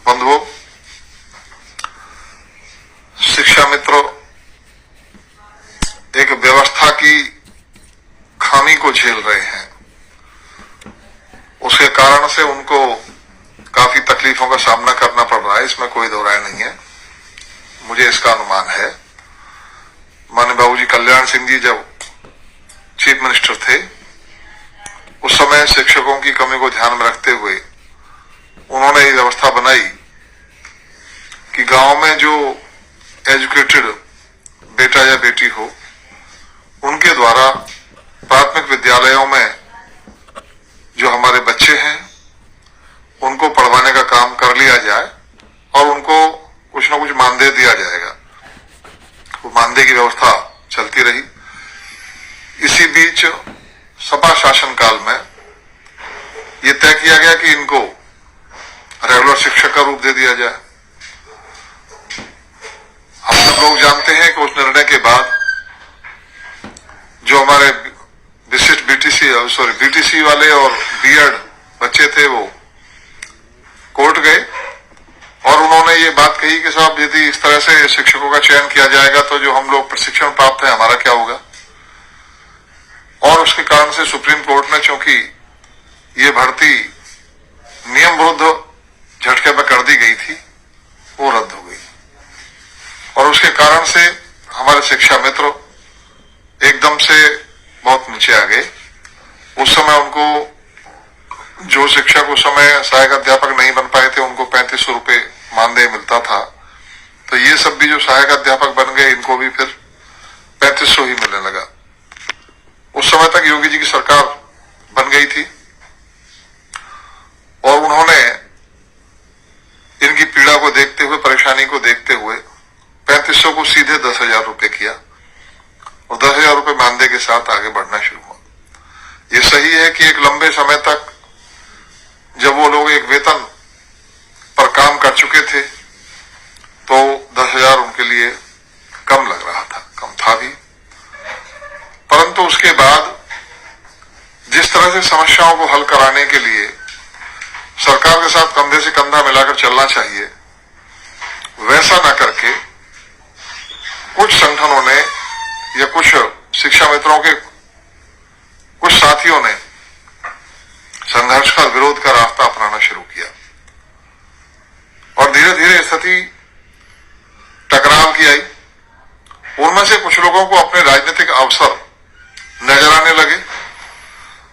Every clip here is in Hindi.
बंधुओं, शिक्षा मित्रों एक व्यवस्था की खामी को झेल रहे हैं। उसके कारण से उनको काफी तकलीफों का सामना करना पड़ रहा है, इसमें कोई दो राय नहीं है। मुझे इसका अनुमान है। माननीय बाबूजी कल्याण सिंह जी जब चीफ मिनिस्टर थे, उस समय शिक्षकों की कमी को ध्यान में रखते हुए उन्होंने ये व्यवस्था बनाई कि गांव में जो एजुकेटेड बेटा या बेटी हो, उनके द्वारा प्राथमिक विद्यालयों में जो हमारे बच्चे हैं उनको पढ़वाने का काम कर लिया जाए और उनको कुछ न कुछ मानदेय दिया जाएगा। वो मानदेय की व्यवस्था चलती रही। इसी बीच सपा शासन काल में ये तय किया गया कि इनको रेगुलर शिक्षक का रूप दे दिया जाए। हम सब लोग जानते हैं कि उस निर्णय के बाद जो हमारे विशिष्ट बीटीसी वाले और बीएड बच्चे थे वो कोर्ट गए और उन्होंने ये बात कही कि साहब यदि इस तरह से शिक्षकों का चयन किया जाएगा तो जो हम लोग प्रशिक्षण प्राप्त है हमारा क्या होगा। और उसके कारण से सुप्रीम कोर्ट ने, चूंकि ये भर्ती नियम विरुद्ध झटके में कर दी गई थी, वो रद्द हो गई और उसके कारण से हमारे शिक्षा मित्र एकदम से बहुत नीचे आ गए। उस समय उनको जो शिक्षक उस समय सहायक अध्यापक नहीं बन पाए थे उनको 3500 रुपए मानदेय मिलता था, तो ये सब भी जो सहायक अध्यापक बन गए इनको भी फिर 3500 ही मिलने लगा। उस समय तक योगी जी की सरकार बन गई थी और उन्होंने इनकी पीड़ा को देखते हुए, परेशानी को देखते हुए 3500 को सीधे 10,000 रुपए किया और 10,000 रुपए मानदेय के साथ आगे बढ़ना शुरू हुआ। ये सही है कि एक लंबे समय तक जब वो लोग एक वेतन पर काम कर चुके थे तो 10,000 उनके लिए कम लग रहा था, कम था भी। परंतु उसके बाद जिस तरह से समस्याओं को हल कराने के लिए सरकार के साथ कंधे से कंधा मिलाकर चलना चाहिए, वैसा न करके कुछ संगठनों ने या कुछ शिक्षा मित्रों के कुछ साथियों ने संघर्ष का विरोध का रास्ता अपनाना शुरू किया और धीरे धीरे स्थिति टकराव की आई। उनमें से कुछ लोगों को अपने राजनीतिक अवसर नजर आने लगे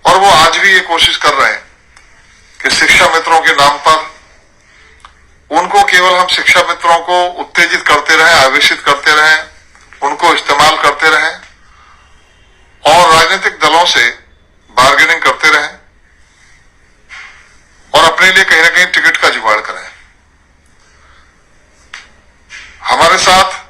और वो आज भी ये कोशिश कर रहे हैं कि शिक्षा मित्रों के नाम पर उनको केवल हम शिक्षा मित्रों को उत्तेजित करते रहें, आवेशित करते रहें, उनको इस्तेमाल करते रहें और राजनीतिक दलों से बार्गेनिंग करते रहें और अपने लिए कहीं ना कहीं टिकट का जुगाड़ करें। हमारे साथ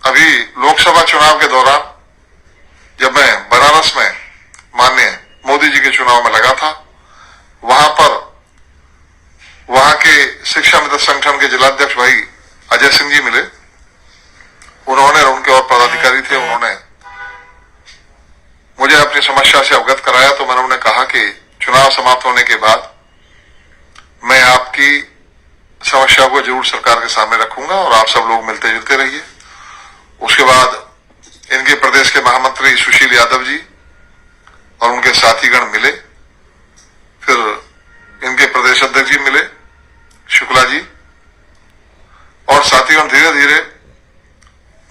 अभी लोकसभा चुनाव के दौरान जब मैं बनारस में माननीय मोदी जी के चुनाव में लगा था, वहां पर वहां के शिक्षा मित्र संगठन के जिलाध्यक्ष भाई अजय सिंह जी मिले। उन्होंने, उनके और पदाधिकारी थे, उन्होंने मुझे अपनी समस्या से अवगत कराया तो मैंने उन्हें कहा कि चुनाव समाप्त होने के बाद मैं आपकी समस्या को जरूर सरकार के सामने रखूंगा और आप सब लोग मिलते जुलते रहिए। उसके बाद इनके प्रदेश के महामंत्री सुशील यादव जी और उनके साथीगण मिले, फिर इनके प्रदेश अध्यक्ष जी मिले, शुक्ला जी, और साथीगण धीरे धीरे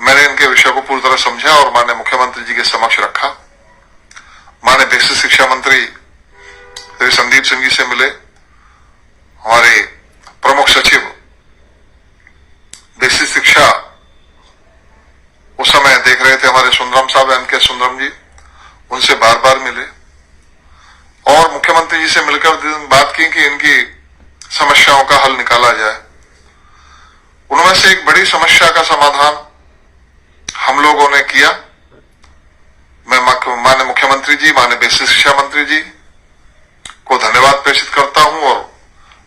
मैंने इनके विषय को पूरी तरह समझा और माननीय मुख्यमंत्री जी के समक्ष रखा। माननीय बेसिक शिक्षा मंत्री श्री संदीप सिंह जी से मिले, हमारे प्रमुख सचिव बेसिक शिक्षा उस समय देख रहे थे हमारे सुंदरम साहब, एम.के. सुंदरम जी, उनसे बार बार मिले और मुख्यमंत्री जी से मिलकर बात की कि इनकी समस्याओं का हल निकाला जाए। उनमें से एक बड़ी समस्या का समाधान हम लोगों ने किया। मैं माननीय मुख्यमंत्री जी, माननीय बेसिक शिक्षा मंत्री जी को धन्यवाद प्रेषित करता हूं और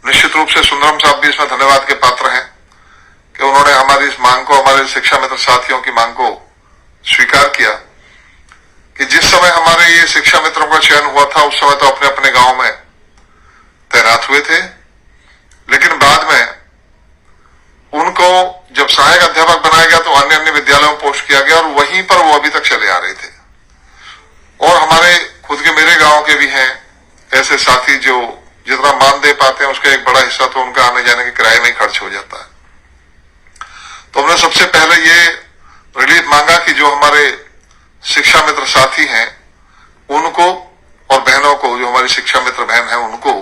निश्चित रूप से सुंदरम साहब भी इसमें धन्यवाद के पात्र हैं कि उन्होंने हमारी इस मांग को, हमारे शिक्षा मित्र साथियों की मांग को स्वीकार किया कि जिस समय हमारे ये शिक्षा मित्रों का चयन हुआ था उस समय तो अपने अपने गांव में तैनात हुए थे, लेकिन बाद में सहायक अध्यापक बनाया गया तो अन्य अन्य विद्यालयों में पोस्ट किया गया और वहीं पर वो अभी तक चले आ रहे थे। और हमारे खुद के मेरे गांव के भी हैं ऐसे साथी जो जितना मानदेय पाते हैं उसका एक बड़ा हिस्सा तो उनका आने जाने के किराए में ही खर्च हो जाता है। तो हमने सबसे पहले ये रिलीफ मांगा कि जो हमारे शिक्षा मित्र साथी हैं उनको और बहनों को, जो हमारी शिक्षा मित्र बहन है उनको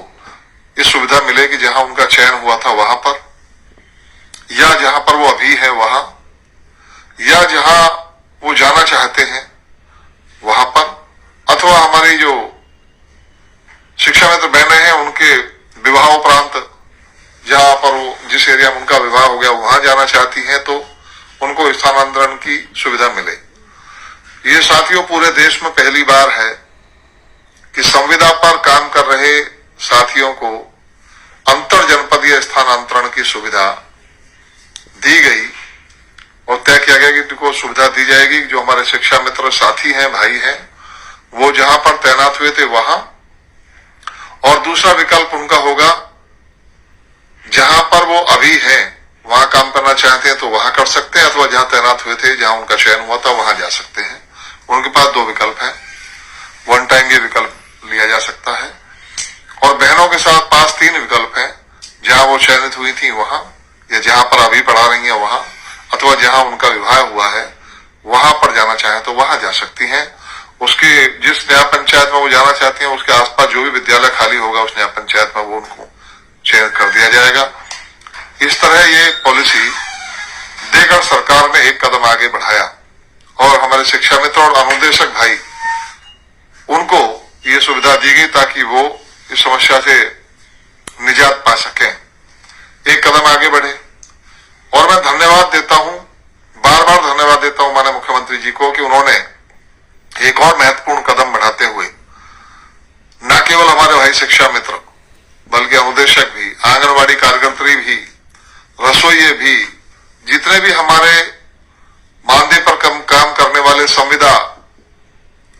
ये सुविधा मिले कि जहां उनका चयन हुआ था वहां पर, या जहां पर वो अभी है वहां, या जहां वो जाना चाहते हैं वहां पर, अथवा हमारी जो शिक्षा मित्र बहनें हैं उनके विवाह उपरांत जहां पर वो जिस एरिया में उनका विवाह हो गया वहां जाना चाहती हैं तो उनको स्थानांतरण की सुविधा मिले। ये साथियों पूरे देश में पहली बार है कि संविदा पर काम कर रहे साथियों को अंतर जनपदीय स्थानांतरण की सुविधा दी गई और तय किया गया कि उनको सुविधा दी जाएगी। जो हमारे शिक्षा मित्र साथी हैं, भाई हैं, वो जहां पर तैनात हुए थे वहां, और दूसरा विकल्प उनका होगा जहां पर वो अभी हैं वहां काम करना चाहते हैं तो वहां कर सकते हैं, अथवा जहां तैनात हुए थे जहां उनका चयन हुआ था वहां जा सकते हैं। उनके पास दो विकल्प हैं, वन टाइम ये विकल्प लिया जा सकता है। और बहनों के साथ पास तीन विकल्प हैं, जहां वो चयनित हुई थी वहां, या जहां पर अभी पढ़ा रही हैं वहां, अथवा जहां उनका विवाह हुआ है वहां पर जाना चाहें तो वहां जा सकती हैं। उसके जिस न्याय पंचायत में वो जाना चाहती हैं उसके आसपास जो भी विद्यालय खाली होगा उस न्याय पंचायत में वो उनको चयन कर दिया जाएगा। इस तरह ये पॉलिसी देकर सरकार ने एक कदम आगे बढ़ाया और हमारे शिक्षा मित्र और अनुदेशक भाई उनको ये सुविधा दी गई ताकि वो इस समस्या से निजात पा सकें, एक कदम आगे बढ़े। और मैं धन्यवाद देता हूं, बार बार धन्यवाद देता हूं माननीय मुख्यमंत्री जी को कि उन्होंने एक और महत्वपूर्ण कदम बढ़ाते हुए न केवल हमारे भाई शिक्षा मित्र बल्कि अनुदेशक भी, आंगनबाड़ी कार्यकर्त्री भी, रसोइये भी, जितने भी हमारे मानदेय पर काम करने वाले संविदा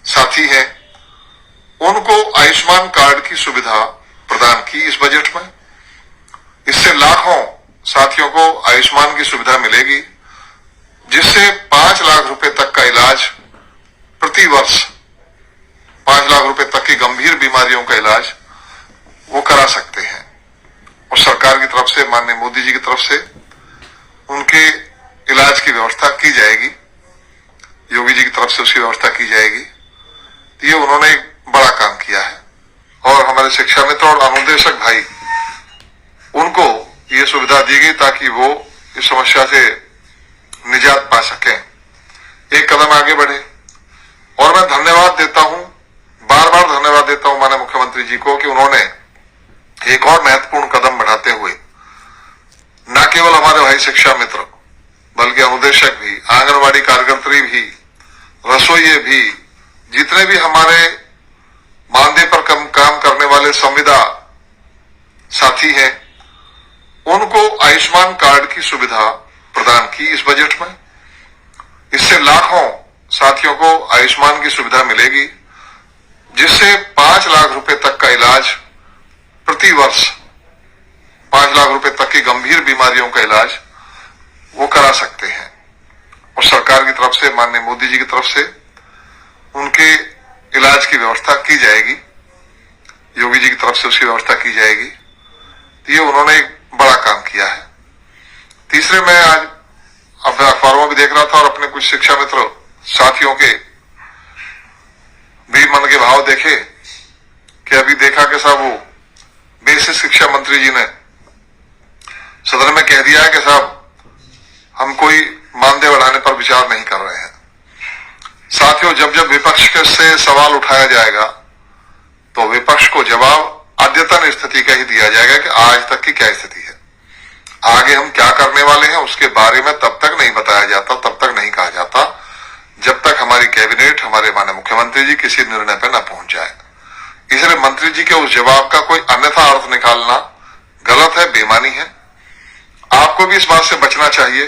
साथी हैं उनको आयुष्मान कार्ड की सुविधा प्रदान की इस बजट में। इससे लाखों साथियों को आयुष्मान की सुविधा मिलेगी, जिससे 5 लाख रुपए तक का इलाज प्रति वर्ष, 5 लाख रुपए तक की गंभीर बीमारियों का इलाज वो करा सकते हैं। और सरकार की तरफ से, माननीय मोदी जी की तरफ से उनके इलाज की व्यवस्था की जाएगी, योगी जी की तरफ से उसकी व्यवस्था की जाएगी। तो ये उन्होंने एक बड़ा काम किया है और हमारे शिक्षा मित्र और अनुदेशक भाई उनको ये सुविधा दी गई ताकि वो इस समस्या से निजात पा सकें, एक कदम आगे बढ़े। और मैं धन्यवाद देता हूं, बार बार धन्यवाद देता हूं माननीय मुख्यमंत्री जी को कि उन्होंने एक और महत्वपूर्ण कदम बढ़ाते हुए न केवल हमारे भाई शिक्षा मित्र बल्कि अनुदेशक भी, आंगनबाड़ी कार्यकर्त्री भी, रसोइये भी, जितने भी हमारे मानदेय पर काम करने वाले संविदा साथी हैं उनको आयुष्मान कार्ड की सुविधा प्रदान की इस बजट में। इससे लाखों साथियों को आयुष्मान की सुविधा मिलेगी, जिससे 5 लाख रुपए तक का इलाज प्रति वर्ष, 5 लाख रुपए तक की गंभीर बीमारियों का इलाज वो करा सकते हैं। और सरकार की तरफ से, माननीय मोदी जी की तरफ से उनके इलाज की व्यवस्था की जाएगी, योगी जी की तरफ से उसकी व्यवस्था की जाएगी। तो ये उन्होंने एक बड़ा काम किया है। तीसरे, मैं आज अपने अखबारों में भी देख रहा था और अपने कुछ शिक्षा मित्र साथियों के भी मन के भाव देखे कि अभी देखा कि साहब वो बेसिक शिक्षा मंत्री जी ने सदन में कह दिया है कि साहब हम कोई मानदेय बढ़ाने पर विचार नहीं कर रहे हैं। साथियों, जब जब विपक्ष से सवाल उठाया जाएगा तो विपक्ष को जवाब अद्यतन स्थिति का ही दिया जाएगा कि आज तक की क्या स्थिति है, आगे हम क्या करने वाले हैं उसके बारे में तब तक नहीं बताया जाता, तब तक नहीं कहा जाता जब तक हमारी कैबिनेट, हमारे माननीय मुख्यमंत्री जी किसी निर्णय पर न पहुंच जाए। इसलिए मंत्री जी के उस जवाब का कोई अन्यथा अर्थ निकालना गलत है, बेईमानी है। आपको भी इस बात से बचना चाहिए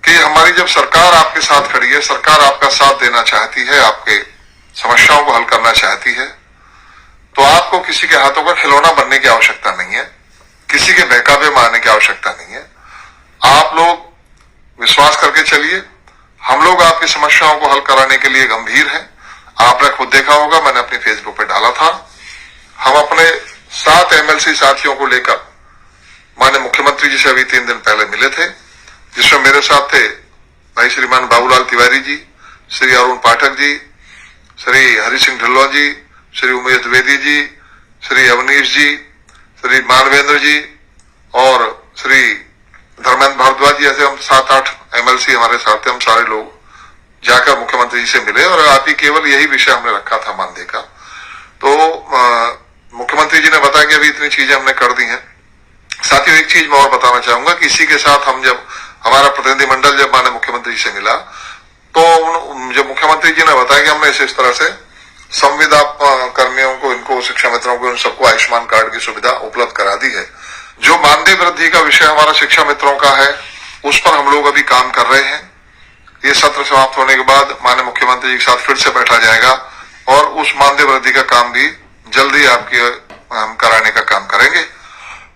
कि हमारी जब सरकार आपके साथ खड़ी है, सरकार आपका साथ देना चाहती है, आपके समस्याओं को हल करना चाहती है, तो आपको किसी के हाथों का खिलौना बनने की आवश्यकता नहीं है, किसी के बहकावे में आने की आवश्यकता नहीं है। आप लोग विश्वास करके चलिए, हम लोग आपकी समस्याओं को हल कराने के लिए गंभीर हैं। आपने खुद देखा होगा, मैंने अपनी फेसबुक पे डाला था, हम अपने 7 एमएलसी साथियों को लेकर माननीय मुख्यमंत्री जी से अभी 3 दिन पहले मिले थे, जिसमें मेरे साथ थे भाई श्रीमान बाबूलाल तिवारी जी, श्री अरुण पाठक जी, श्री हरि सिंह ढिल्लों जी, श्री उमेश द्विवेदी जी, श्री अवनीश जी, श्री मानवेंद्र जी और श्री धर्मेंद्र भारद्वाज जी। ऐसे हम 7-8 एमएलसी हमारे साथ थे। हम सारे लोग जाकर मुख्यमंत्री जी से मिले और आप ही केवल यही विषय हमने रखा था मानदेय का। तो मुख्यमंत्री जी ने बताया कि अभी इतनी चीजें हमने कर दी हैं। साथियों, एक चीज मैं और बताना चाहूंगा कि इसी के साथ हम जब हमारा प्रतिनिधिमंडल जब माननीय मुख्यमंत्री जी से मिला तो जब मुख्यमंत्री जी ने बताया कि हमने इस तरह से संविदा कर्मियों को, इनको शिक्षा मित्रों को, इन सबको आयुष्मान कार्ड की सुविधा उपलब्ध करा दी है। जो मानदेय वृद्धि का विषय हमारा शिक्षा मित्रों का है, उस पर हम लोग अभी काम कर रहे हैं। ये सत्र समाप्त होने के बाद माननीय मुख्यमंत्री जी के साथ फिर से बैठा जाएगा और उस मानदेय वृद्धि का काम भी जल्दी आपके हम कराने का काम करेंगे।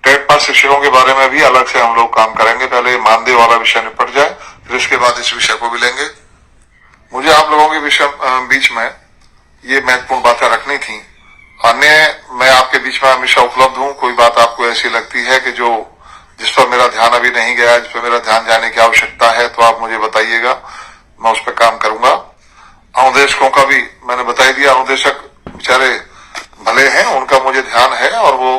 टेट पास शिक्षकों के बारे में भी अलग से हम लोग काम करेंगे। पहले मानदेय वाला विषय निपट जाए, फिर इसके बाद इस विषय को भी लेंगे। मुझे आप लोगों के विषय बीच में ये महत्वपूर्ण बातें रखनी थी। अन्य मैं आपके बीच में हमेशा उपलब्ध हूं। कोई बात आपको ऐसी लगती है कि जिस पर मेरा ध्यान अभी नहीं गया, जिस पर मेरा ध्यान जाने की आवश्यकता है, तो आप मुझे बताइएगा, मैं उस पर काम करूंगा। अनुदेशकों का भी मैंने बता दिया, अनुदेशक बेचारे भले हैं, उनका मुझे ध्यान है और वो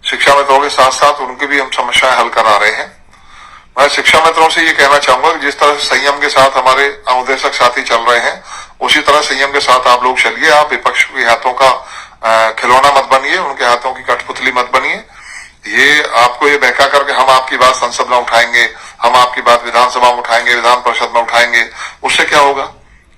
शिक्षा मित्रों के साथ साथ उनकी भी हम समस्याएं हल करा रहे हैं। मैं शिक्षा मित्रों से ये कहना चाहूंगा कि जिस तरह से संयम के साथ हमारे अनुदेशक साथी चल रहे हैं, उसी तरह संयम के साथ आप लोग चलिए। आप विपक्ष के हाथों का खिलौना मत बनिए, उनके हाथों की कठपुतली मत बनिए। ये आपको ये बहका करके हम आपकी बात संसद में उठाएंगे, हम आपकी बात विधानसभा में उठाएंगे, विधान परिषद में उठाएंगे, उससे क्या होगा?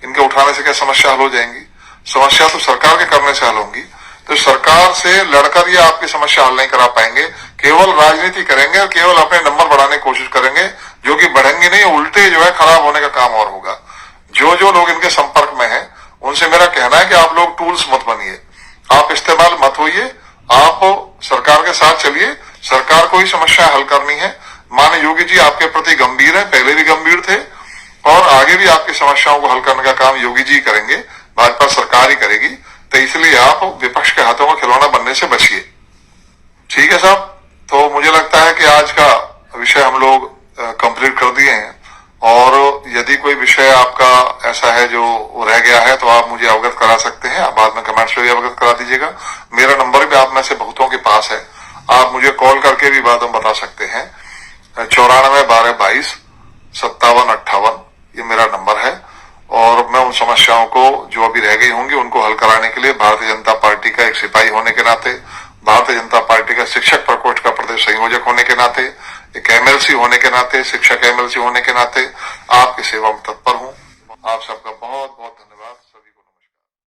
इनके उठाने से क्या समस्या हल हो जाएंगी? समस्या तो सरकार के करने से हल होंगी। तो सरकार से लड़कर ये आपकी समस्या हल नहीं करा पाएंगे। केवल राजनीति करेंगे और केवल अपने नंबर बढ़ाने की कोशिश करेंगे, जो कि बढ़ेंगे नहीं, उल्टे जो है खराब होने का काम और होगा। जो लोग इनके संपर्क में हैं, उनसे मेरा कहना है कि आप लोग टूल्स मत बनिए, आप इस्तेमाल मत होइए, आप सरकार के साथ चलिए। सरकार को ही समस्या हल करनी है। माननीय योगी जी आपके प्रति गंभीर है, पहले भी गंभीर थे और आगे भी आपकी समस्याओं को हल करने का काम योगी जी करेंगे, भाजपा सरकार ही करेगी। तो इसलिए आप विपक्ष के हाथों का खिलौना बनने से बचिए। ठीक है साहब? तो मुझे लगता है कि आज का विषय हम लोग कंप्लीट कर दिए हैं और यदि कोई विषय आपका ऐसा है जो रह गया है तो आप मुझे अवगत करा सकते हैं। आप बाद में कमेंट्स में भी अवगत करा दीजिएगा। मेरा नंबर भी आप में से बहुतों के पास है, आप मुझे कॉल करके भी बात हम बता सकते हैं। 94 12 22 57 58 ये मेरा नंबर है और मैं उन समस्याओं को जो अभी रह गई होंगी उनको हल कराने के लिए भारतीय जनता पार्टी का एक सिपाही होने के नाते, भारतीय जनता पार्टी का शिक्षक प्रकोष्ठ का प्रदेश संयोजक होने के नाते, एक एमएलसी होने के नाते, शिक्षक एमएलसी होने के नाते आपकी सेवा में तत्पर हूं। आप सबका बहुत बहुत